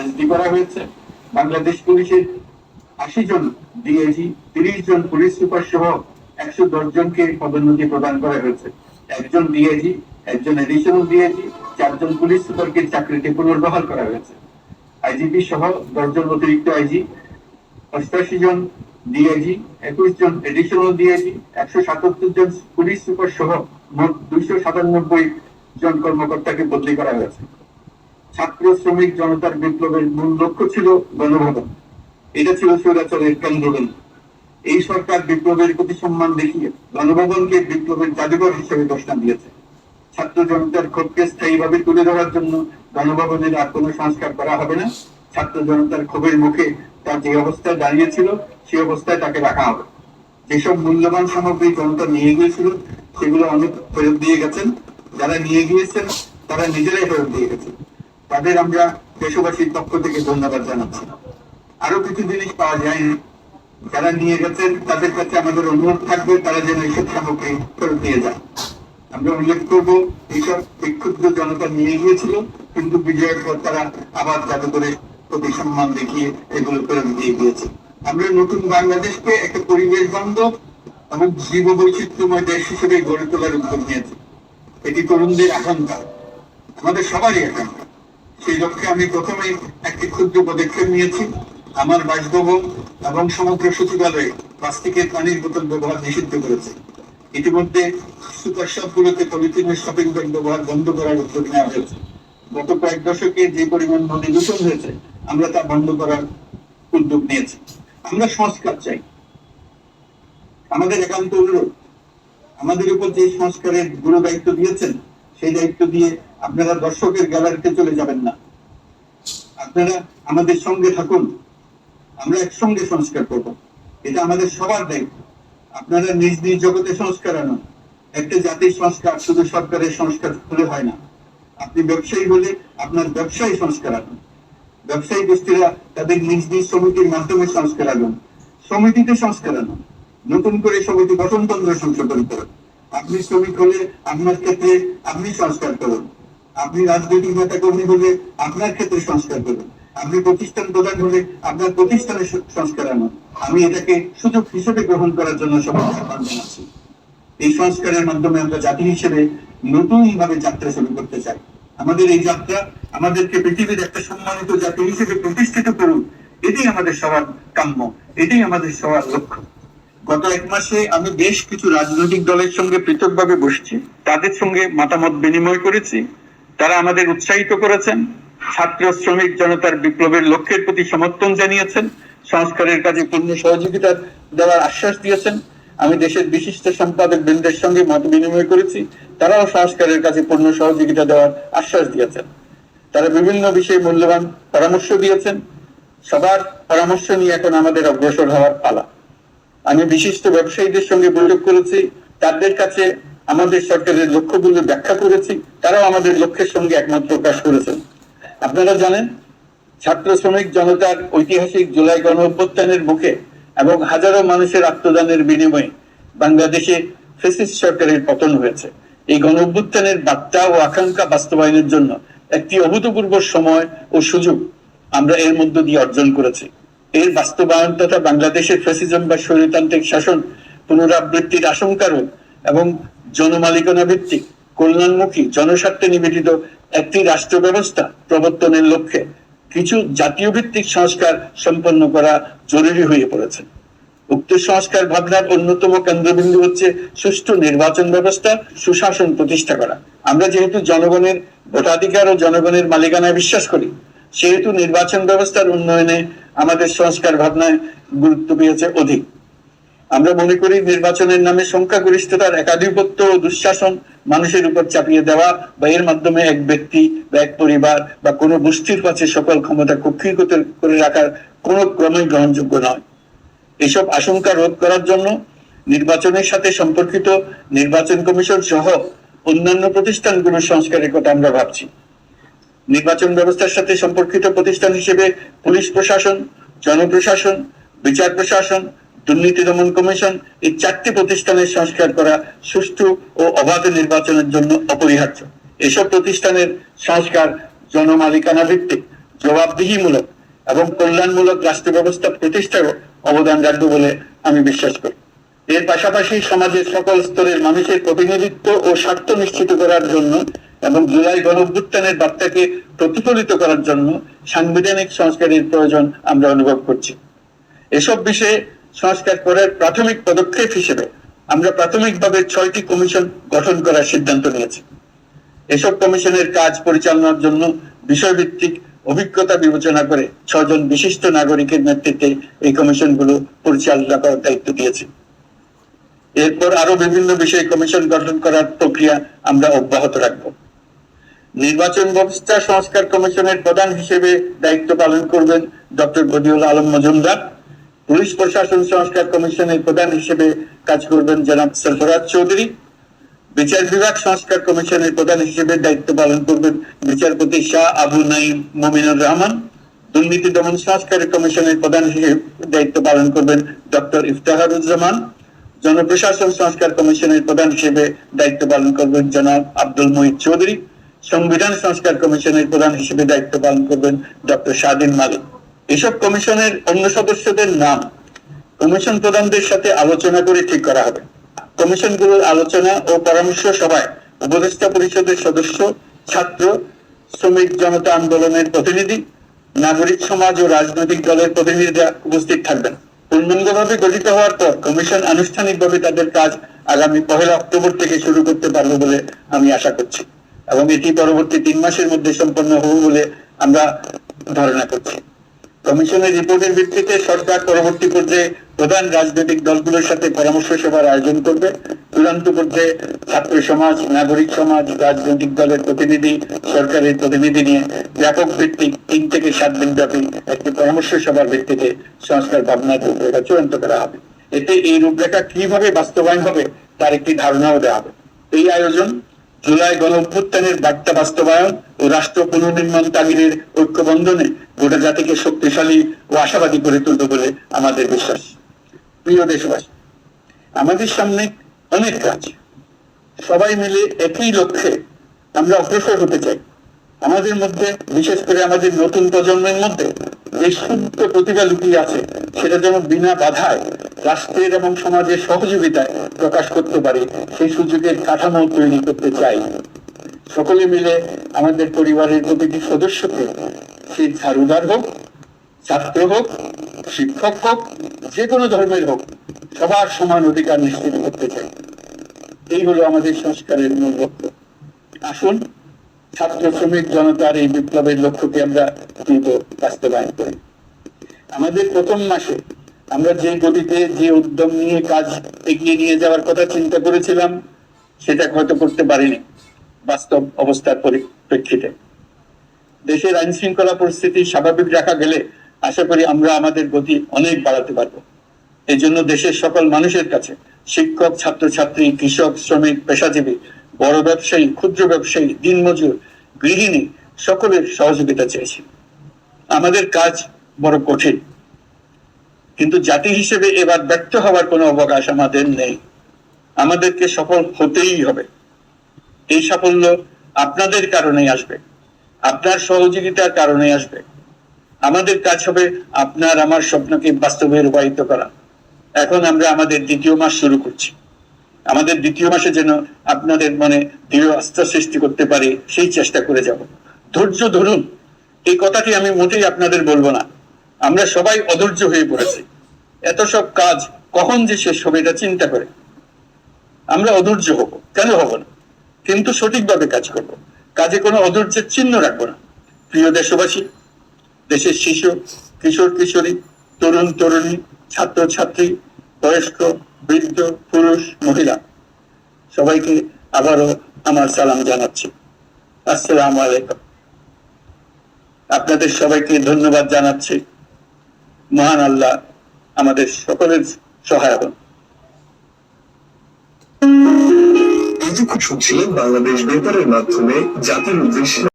SD করা হয়েছে। বাংলাদেশ পুলিশের ৮০ জন ডিআইজি, ৩০ জন পুলিশ সুপার সহ ১১০ জনকে পদোন্নতি প্রদান করা হয়েছে। একজন ডিআইজি, একজন এডিশনাল ডিআইজি, ৪ জন পুলিশ সুপারকে চাকরিতে পুনর্বহাল করা হয়েছে। আইজিপি সহ ১০ জন অতিরিক্ত আইজি, ৮৮ জন ডিআইজি, ২১ জন এডিশনাল ডিআইজি, ১৭৭ জন পুলিশ সুপার সহ মোট ২৯৭ জন কর্মকর্তাকে বদলি করা হয়েছে। ছাত্র শ্রমিক জনতার বিপ্লবের মূল লক্ষ্য ছিল গণভবন, এটা ছিল স্বৈরাচারের কেন্দ্রবিন্দু। এই সরকার বিপ্লবের প্রতি সম্মান দেখিয়ে গণভবনকে বিপ্লবের জাদুঘর হিসেবে ঘোষণা দিয়েছে। ছাত্র জনতার ক্ষোভকে স্থায়ীভাবে তুলে ধরার জন্য গণভবনের আর কোনো সংস্কার করা হবে না। ছাত্র জনতার ক্ষোভের মুখে তার যে অবস্থায় দাঁড়িয়েছিল সেই অবস্থায় তাকে রাখা হবে। যেসব মূল্যবান সামগ্রী জনতা নিয়ে গিয়েছিল সেগুলো অনেক ফেরত দিয়ে গেছেন। যারা নিয়ে গিয়েছেন তারা নিজেরাই ফেরত দিয়ে গেছেন। তাদের আমরা দেশবাসীর পক্ষ থেকে ধন্যবাদ জানাচ্ছি। আরো কিছু জিনিস পাওয়া যায়নি, যারা নিয়ে গেছেন তাদের কাছে আমাদের অনুরোধ থাকবে তারা যেন এইসব সামগ্রী ফেরত দিয়ে যান। আমরা উল্লেখ করবো এইসব বিক্ষুব্ধ জনতা নিয়ে গিয়েছিল, কিন্তু বিজয়ের পর তারা আবার জাদুঘরের প্রতি সম্মান দেখিয়ে এগুলো ফেরত দিয়ে গিয়েছে। আমরা নতুন বাংলাদেশকে একটা পরিবেশ বান্ধব এবং জীব বৈচিত্র্যময় দেশ হিসেবে গড়ে তোলার উদ্যোগ নিয়েছি। এটি তরুণদের আকাঙ্ক্ষা, আমাদের সবারই আকাঙ্ক্ষা। সেই লক্ষ্যে আমি প্রথমেই একটি ক্ষুদ্র পদক্ষেপ নিয়েছি। আমার বাসভবন এবং সমগ্র সচিবালয়ে প্লাস্টিকের পানির বোতল ব্যবহার নিষিদ্ধ করেছে। ইতিমধ্যে সুপার শপগুলোতে পলিথিনের শপিং ব্যাগ ব্যবহার বন্ধ করার উদ্যোগ নেওয়া হয়েছে। গত কয়েক দশকে যে পরিমাণ নদী দূষণ হয়েছে আমরা তা বন্ধ করার উদ্যোগ নিয়েছি। আমরা সংস্কার চাই, আমাদের একান্ত অনুরোধ, আমাদের উপর যে সংস্কারের গুরু দায়িত্ব দিয়েছেন সেই দায়িত্ব দিয়ে আপনারা দর্শকের গ্যালারিতে চলে যাবেন না। আপনারা আমাদের সঙ্গে থাকুন, আমরা একসঙ্গে সংস্কার করব। এটা আমাদের সবার দায়িত্ব। আপনারা নিজ নিজ জগতে সংস্কার আনুন। একটা জাতির সংস্কার শুধু সরকারের সংস্কার হলে হয় না। আপনি ব্যবসায়ী হলে আপনার ব্যবসায়ী সংস্কার আনুন। ব্যবসায়ী গোষ্ঠীরা তাদের নিজ নিজ সমিতির মাধ্যমে সংস্কার আনুন। সমিতিতে সংস্কার আনুন। নতুন করে সমিতি গঠনতন্ত্র সংশোধন করুন। আপনি শ্রমিক হলে আপনার ক্ষেত্রে আপনি সংস্কার করুন। আপনি রাজনৈতিক নেতা কর্মী হলে আপনার ক্ষেত্রে সংস্কার করুন। আপনি প্রতিষ্ঠান প্রধান হলে আপনার প্রতিষ্ঠানের সংস্কার আনুন। আমি এটাকে সুযোগ হিসেবে গ্রহণ করার জন্য সবাইকে আহ্বান জানাচ্ছি। এই সংস্কারের মাধ্যমে আমরা জাতি হিসেবে নতুন ভাবে যাত্রা শুরু করতে চাই। আমাদের এই যাত্রা আমাদেরকে পৃথিবীর একটা সম্মানিত জাতি হিসেবে প্রতিষ্ঠিত করুন, এটাই আমাদের সবার কাম্য, এটাই আমাদের সবার লক্ষ্য। গত এক মাসে আমি বেশ কিছু রাজনৈতিক দলের সঙ্গে পৃথকভাবে বসছি, তাদের সঙ্গে মতামত বিনিময় করেছি। তারা আমাদের উৎসাহিত করেছেন, ছাত্র শ্রমিক জনতার বিপ্লবের লক্ষ্যের প্রতি সমর্থন জানিয়েছেন, সংস্কারের কাজে পূর্ণ সহযোগিতা দেওয়ার আশ্বাস দিয়েছেন। আমি দেশের বিশিষ্ট সম্পাদক বৃন্দের সঙ্গে মত বিনিময় করেছি, তারাও সংস্কারের কাজে পূর্ণ সহযোগিতা দেওয়ার আশ্বাস দিয়েছেন। তারা বিভিন্ন বিষয়ে মূল্যবান পরামর্শ দিয়েছেন। সবার পরামর্শ নিয়ে এখন আমাদের অগ্রসর হওয়ার পালা। আমি বিশিষ্ট ব্যবসায়ীদের সঙ্গে বৈঠক করেছি, তাদের কাছে আমাদের সরকারের লক্ষ্যগুলো ব্যাখ্যা করেছি, তারাও আমাদের লক্ষ্যের সঙ্গে একমত প্রকাশ করেছেন। আপনারা জানেন, ছাত্র শ্রমিক জনতার ঐতিহাসিক জুলাই গণ অভ্যুত্থানের মুখে এবং হাজারো মানুষের আত্মদানের বিনিময়ে বাংলাদেশে ফ্যাসিস্ট সরকারের পতন হয়েছে। এই গণ অভ্যুত্থানের বার্তা ও আকাঙ্ক্ষা বাস্তবায়নের জন্য একটি অভূতপূর্ব সময় ও সুযোগ আমরা এর মধ্য দিয়ে অর্জন করেছি। এর বাস্তবায়ন তথা বাংলাদেশের ফ্যাসিজম বা স্বৈরতান্ত্রিক শাসন পুনরাবৃত্তির আশঙ্কারও এবং জনমালিকানা ভিত্তিক কল্যাণমুখী জনস্বার্থে নিবেদিত একটি রাষ্ট্র ব্যবস্থা প্রবর্তনের লক্ষ্যে কিছু জাতীয় ভিত্তিক সংস্কার সম্পন্ন করা জরুরি হয়ে পড়েছে। উক্ত সংস্কার ভাবনার অন্যতম কেন্দ্রবিন্দু হচ্ছে সুষ্ঠু নির্বাচন ব্যবস্থা, সুশাসন প্রতিষ্ঠা করা। আমরা যেহেতু জনগণের ভোটাধিকার ও জনগণের মালিকানায় বিশ্বাস করি, সেহেতু নির্বাচন ব্যবস্থার উন্নয়নে আমাদের সংস্কার ভাবনায় গুরুত্ব পেয়েছে অধিক। আমরা মনে করি নির্বাচনের নামে সংখ্যাগরিষ্ঠতার একাধিপত্য ও দুঃশাসন মানুষের উপর চাপিয়ে দেওয়া বা এর মাধ্যমে এক ব্যক্তি বা এক পরিবার বা কোনো গোষ্ঠীর কাছে সকল ক্ষমতা কক্ষীভূত করে রাখার কোনো ক্রমেই গ্রহণযোগ্য নয়। এসব আশঙ্কা রোধ করার জন্য নির্বাচনের সাথে সম্পর্কিত নির্বাচন কমিশন সহ অন্যান্য প্রতিষ্ঠানগুলোর সংস্কারের কথা আমরা ভাবছি। নির্বাচন ব্যবস্থার সাথে সম্পর্কিত প্রতিষ্ঠান হিসেবে পুলিশ প্রশাসন, জনপ্রশাসন, বিচার প্রশাসন, দুর্নীতি দমন কমিশন, এই 4টি প্রতিষ্ঠানের সংস্কার করা সুষ্ঠু ও অবাধ নির্বাচনের জন্য অপরিহার্য। এসব প্রতিষ্ঠানের সংস্কার জনমালিকানা ভিত্তিক, জবাবদিহিমূলক এবং কল্যাণমূলক রাষ্ট্র ব্যবস্থা প্রতিষ্ঠায় অবদান রাখবে বলে আমি বিশ্বাস করি। এর পাশাপাশি সমাজের সকল স্তরের মানুষের প্রতিনিধিত্ব ও স্বার্থ নিশ্চিত করার জন্য এবং জুলাই গণঅভ্যুত্থানের বার্তাকে প্রতিফলিত করার জন্য সাংবিধানিক সংস্কারের প্রয়োজন আমরা অনুভব করছি। এসব বিষয়ে সংস্কার করার প্রাথমিক পদক্ষেপ হিসেবে আমরা প্রাথমিকভাবে 6টি কমিশন গঠন করার সিদ্ধান্ত নিয়েছি। এসব কমিশনের কাজ পরিচালনার জন্য বিষয়ভিত্তিক অভিজ্ঞতা বিবেচনা করে 6 জন বিশিষ্ট নাগরিকের নেতৃত্বে এই কমিশনগুলো পরিচালনা করার দায়িত্ব দিয়েছি। এরপর আরো বিভিন্ন বিষয়ে কমিশন গঠন করার প্রক্রিয়া আমরা অব্যাহত রাখব। নির্বাচন ব্যবস্থা সংস্কার কমিশনের প্রধান হিসেবে দায়িত্ব পালন করবেন ডক্টর বদিউল আলম মজুমদার। পুলিশ প্রশাসন সংস্কার কমিশনের প্রধান হিসেবে কাজ করবেন জনাব সরফরাজ চৌধুরী। বিচার বিভাগ সংস্কার কমিশনের প্রধান হিসেবে দায়িত্ব পালন করবেন বিচারপতি শাহ আবু নাঈম মুমিনুর রহমান। দুর্নীতি দমন সংস্কার কমিশনের প্রধান হিসেবে দায়িত্ব পালন করবেন ডক্টর ইফতেখারুজ্জামান। জনপ্রশাসন সংস্কার কমিশনের প্রধান হিসেবে দায়িত্ব পালন করবেন জনাব আব্দুল মুহিত চৌধুরী। সংবিধান সংস্কার কমিশনের প্রধান হিসেবে দায়িত্ব পালন করবেন ডক্টর শাহদিন মালিক। এসব কমিশনের অন্য সদস্যদের নাম কমিশন প্রধানদের সাথে আলোচনা করে ঠিক করা হবে। কমিশনগুলোর আলোচনা ও পরামর্শ সভায় উপদেষ্টা পরিষদের সদস্য, ছাত্র, শ্রমিক জনতা আন্দোলনের প্রতিনিধি, নাগরিক সমাজ ও রাজনৈতিক দলের প্রতিনিধিরা উপস্থিত থাকবেন। পূর্ণাঙ্গভাবে গঠিত হওয়ার পর কমিশন আনুষ্ঠানিকভাবে তাদের কাজ আগামী 1 অক্টোবর থেকে শুরু করতে পারবে বলে আমি আশা করছি এবং এটি পরবর্তী 3 মাসের মধ্যে সম্পন্ন হবে বলে আমরা ধারণা করছি। কমিশনের রিপোর্টের ভিত্তিতে সরকার পরবর্তী পর্যায়ে প্রধান রাজনৈতিক দলগুলোর সাথে পরামর্শ সভার আয়োজন করবে। চূড়ান্ত পর্যায়ে ছাত্র সমাজ, নাগরিক সমাজ, রাজনৈতিক দলের প্রতিনিধি, সরকারের প্রতিনিধি নিয়ে ব্যাপক ভিত্তিক 3 থেকে 7 দিন ব্যাপী একটি পরামর্শ সভার ভিত্তিতে সংস্কার ভাবনার রূপরেখা চূড়ান্ত করা হবে। এতে এই রূপরেখা কিভাবে বাস্তবায়ন হবে তার একটি ধারণাও দেওয়া হবে। এই আয়োজন জুলাই গণঅভ্যুত্থানের বার্তা বাস্তবায়ন ও রাষ্ট্র পুনর্নির্মাণ তাগিদের ঐক্যবন্ধনে গোটা জাতিকে শক্তিশালী ও আশাবাদী করে তুলবে বলে আমাদের বিশ্বাস। প্রিয় দেশবাসী, আমাদের সামনে অনেক কাজ, সবাই মিলে একই লক্ষ্যে আমরা অগ্রসর হতে চাই। আমাদের মধ্যে, বিশেষ করে আমাদের নতুন প্রজন্মের মধ্যে যে সুপ্ত প্রতিভা লুকিয়ে আছে সেটা যেন বিনা বাধায় রাষ্ট্রের এবং সমাজের সহযোগিতায় প্রকাশ করতে পারে, সেই সুযোগের কাঠামো তৈরি করতে চাই। সকলে মিলে আমাদের পরিবারের প্রতিটি সদস্যকে, সে ঝাড়ুদার হোক, ছাত্র হোক, শিক্ষক হোক, যে কোনো ধর্মের হোক, সবার সমান অধিকার নিশ্চিত করতে চাই। এই হলো আমাদের সংস্কারের মূল লক্ষ্য। আসুন ছাত্র শ্রমিক জনতার এই বিপ্লবের লক্ষ্যকে আমরা দ্রুত বাস্তবায়ন করি। আমাদের প্রথম মাসে আমরা যে গতিতে, যে উদ্যম নিয়ে কাজ এগিয়ে নিয়ে যাওয়ার কথা চিন্তা করেছিলাম সেটা হয়তো করতে পারিনি বাস্তব অবস্থার পরিপ্রেক্ষিতে। দেশের আইন শৃঙ্খলা পরিস্থিতি স্বাভাবিক রাখা গেলে আশা করি আমরা আমাদের গতি অনেক বাড়াতে পারবো। এই জন্য দেশের সকল মানুষের কাছে, শিক্ষক, ছাত্রছাত্রী, কৃষক, শ্রমিক, পেশাজীবী, বড় ব্যবসায়ী, ক্ষুদ্র ব্যবসায়ী, দিনমজুর, গৃহিণী, সকলের সহযোগিতা চেয়েছি। আমাদের কাজ বড় কঠিন, কিন্তু জাতি হিসেবে এবার ব্যর্থ হওয়ার কোনো অবকাশ আমাদের নেই। আমাদেরকে সফল হতেই হবে। এই সাফল্য আপনাদের কারণেই আসবে, আপনার সহযোগিতার কারণে আসবে। আমাদের কাজ হবে আপনার আমার স্বপ্নকে বাস্তবে রূপায়িত করা। এখন আমরা আমাদের 2য় মাস শুরু করছি। আমাদের 2য় মাসে যেন আপনাদের মনে দৃঢ় আস্থা সৃষ্টি করতে পারি সেই চেষ্টা করে যাব। ধৈর্য ধরুন, এই কথাটি আমি মোটেই আপনাদের বলবো না। আমরা সবাই অধৈর্য হয়ে পড়েছি। এত সব কাজ কখন যে শেষ হবে এটা চিন্তা করে আমরা অধৈর্য হব, কেন হব না? কিন্তু সঠিকভাবে কাজ করব, কাজে কোনো অধৈর্যের চিহ্ন রাখবো না। প্রিয় দেশবাসী, দেশের শিশু, কিশোর কিশোরী, তরুণ তরুণী, ছাত্র ছাত্রী, বয়স্ক, বৃদ্ধ, পুরুষ, মহিলা, সবাইকে আবারও আমার সালাম জানাচ্ছি। আসসালামু আলাইকুম। আপনাদের সবাইকে ধন্যবাদ জানাচ্ছি। মহান আল্লাহ আমাদের সকলের সহায় হন। এতক্ষণ শুনছিলেন বাংলাদেশ বেতারের মাধ্যমে জাতির উদ্দেশ্যে